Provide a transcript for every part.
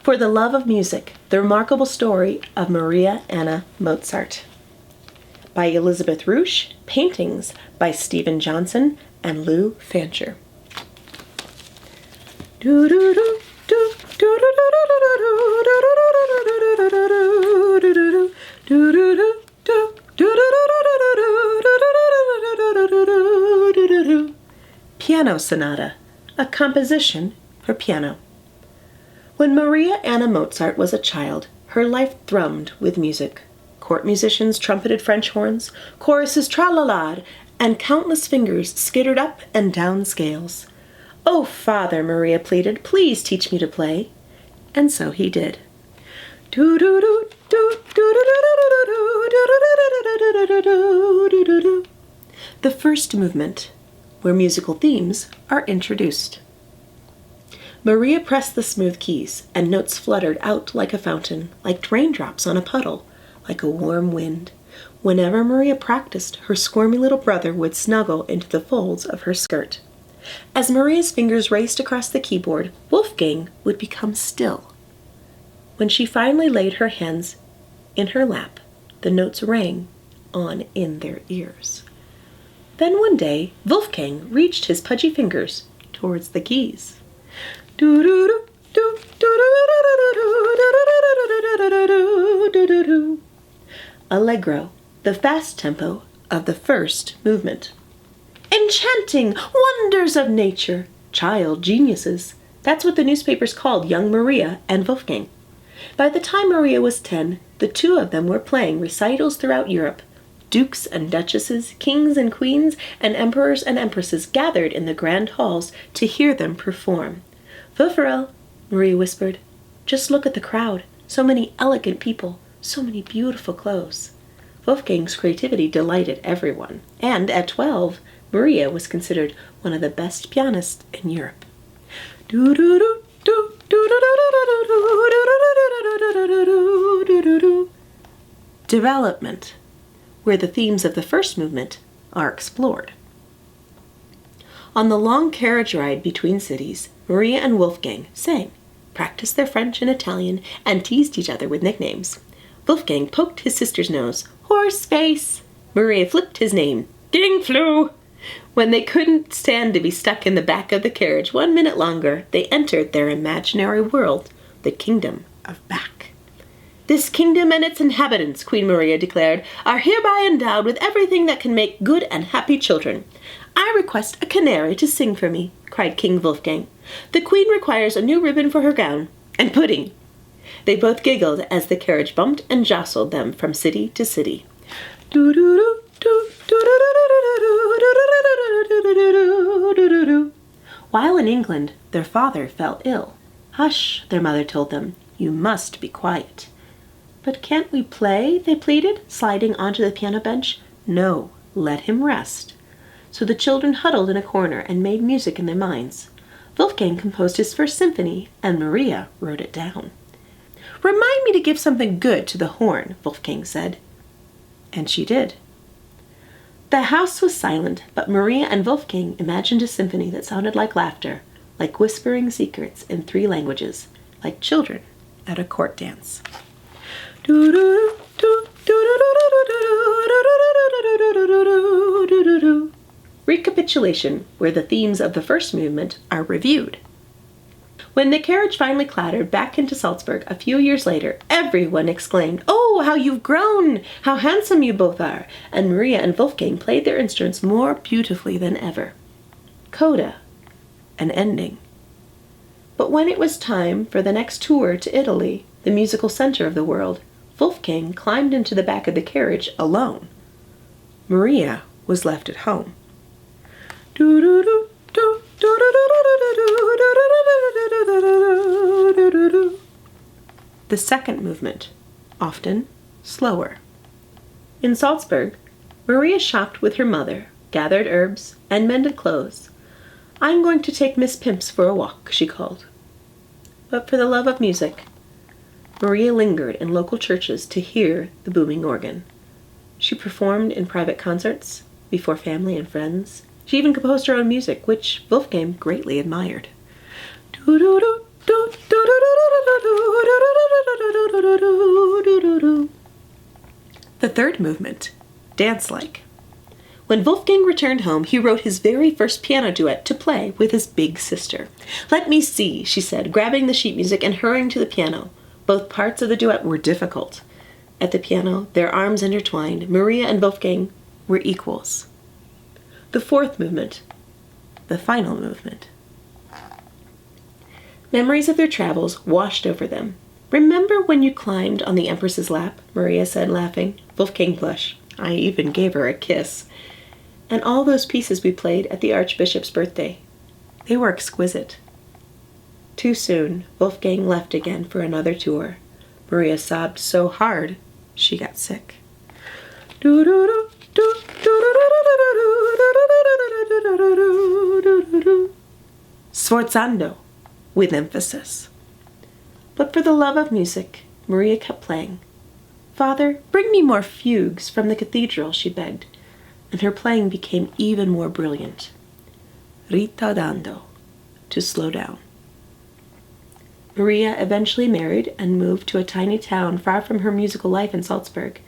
For the Love of Music, The Remarkable Story of Maria Anna Mozart. By Elizabeth Ruch, paintings by Stephen Johnson and Lou Fancher. Piano Sonata, a composition for piano. When Maria Anna Mozart was a child, her life thrummed with music. Court musicians trumpeted French horns, choruses tra-la-la'd, and countless fingers skittered up and down scales. "Oh, Father," Maria pleaded, "please teach me to play." And so he did. The first movement, where musical themes are introduced. Maria pressed the smooth keys, and notes fluttered out like a fountain, like raindrops on a puddle, like a warm wind. Whenever Maria practiced, her squirmy little brother would snuggle into the folds of her skirt. As Maria's fingers raced across the keyboard, Wolfgang would become still. When she finally laid her hands in her lap, the notes rang on in their ears. Then one day, Wolfgang reached his pudgy fingers towards the keys. Allegro, the fast tempo of the first movement. Enchanting! Wonders of nature! Child geniuses! That's what the newspapers called young Maria and Wolfgang. By the time Maria was 10, the two of them were playing recitals throughout Europe. Dukes and duchesses, kings and queens, and emperors and empresses gathered in the grand halls to hear them perform. "Wufferl," Maria whispered. "Just look at the crowd. So many elegant people, so many beautiful clothes." Wolfgang's creativity delighted everyone, and at 12, Maria was considered one of the best pianists in Europe. Development, where the themes of the first movement are explored. On the long carriage ride between cities, Maria and Wolfgang sang, practiced their French and Italian, and teased each other with nicknames. Wolfgang poked his sister's nose, "Horse face." Maria flipped his name, "Dingflu." When they couldn't stand to be stuck in the back of the carriage 1 minute longer, they entered their imaginary world, the kingdom of Bach. "This kingdom and its inhabitants," Queen Maria declared, "are hereby endowed with everything that can make good and happy children." "I request a canary to sing for me," cried King Wolfgang. "The queen requires a new ribbon for her gown, and pudding." They both giggled as the carriage bumped and jostled them from city to city. While in England, their father fell ill. "Hush," their mother told them. "You must be quiet." "But can't we play?" they pleaded, sliding onto the piano bench. "No, let him rest." So the children huddled in a corner and made music in their minds. Wolfgang composed his first symphony, and Maria wrote it down. "Remind me to give something good to the horn," Wolfgang said. And she did. The house was silent, but Maria and Wolfgang imagined a symphony that sounded like laughter, like whispering secrets in 3 languages, like children at a court dance. Recapitulation, where the themes of the first movement are reviewed. When the carriage finally clattered back into Salzburg a few years later, everyone exclaimed, "Oh, how you've grown! How handsome you both are!" And Maria and Wolfgang played their instruments more beautifully than ever. Coda, an ending. But when it was time for the next tour to Italy, the musical center of the world, Wolfgang climbed into the back of the carriage alone. Maria was left at home. The second movement, often slower. In Salzburg, Maria shopped with her mother, gathered herbs, and mended clothes. "I'm going to take Miss Pimps for a walk," she called. But for the love of music, Maria lingered in local churches to hear the booming organ. She performed in private concerts, before family and friends. She even composed her own music, which Wolfgang greatly admired. The third movement, dance-like. When Wolfgang returned home, he wrote his very first piano duet to play with his big sister. "Let me see," she said, grabbing the sheet music and hurrying to the piano. Both parts of the duet were difficult. At the piano, their arms intertwined, Maria and Wolfgang were equals. The fourth movement, the final movement. Memories of their travels washed over them. "Remember when you climbed on the Empress's lap?" Maria said, laughing. Wolfgang blushed. "I even gave her a kiss." "And all those pieces we played at the Archbishop's birthday. They were exquisite." Too soon, Wolfgang left again for another tour. Maria sobbed so hard, she got sick. Sforzando, with emphasis. But for the love of music, Maria kept playing. "Father, bring me more fugues from the cathedral," she begged, and her playing became even more brilliant. Ritardando, to slow down. Maria eventually married and moved to a tiny town far from her musical life in Salzburg.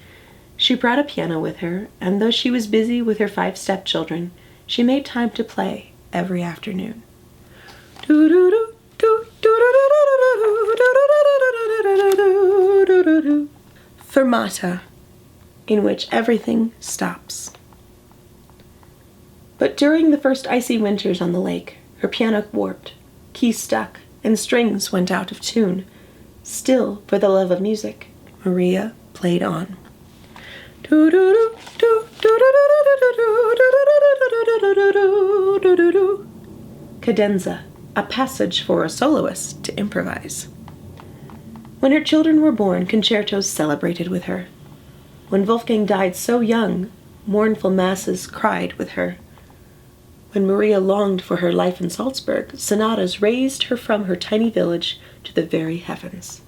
She brought a piano with her, and though she was busy with her 5 stepchildren, she made time to play every afternoon. Fermata, in which everything stops. But during the first icy winters on the lake, her piano warped, keys stuck, and strings went out of tune. Still, for the love of music, Maria played on. Cadenza, a passage for a soloist to improvise. When her children were born, concertos celebrated with her. When Wolfgang died so young, mournful masses cried with her. When Maria longed for her life in Salzburg, sonatas raised her from her tiny village to the very heavens.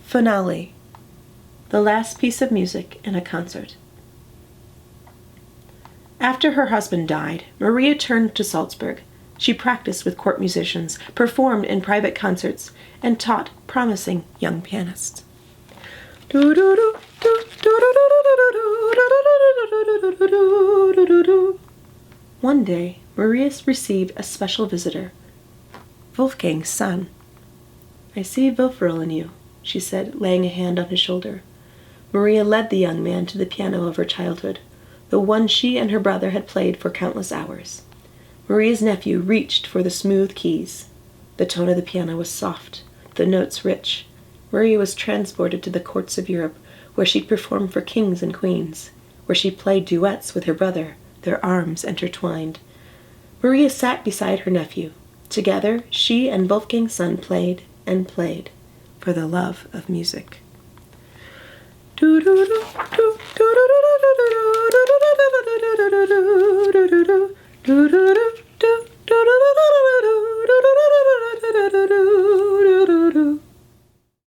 Finale, the last piece of music in a concert. After her husband died, Maria turned to Salzburg. She practiced with court musicians, performed in private concerts, and taught promising young pianists. One day, Maria received a special visitor, Wolfgang's son. "I see Wilfried in you," she said, laying a hand on his shoulder. Maria led the young man to the piano of her childhood, the one she and her brother had played for countless hours. Maria's nephew reached for the smooth keys. The tone of the piano was soft, the notes rich. Maria was transported to the courts of Europe, where she'd performed for kings and queens, where she played duets with her brother, their arms intertwined. Maria sat beside her nephew. Together, she and Wolfgang's son played and played for the love of music.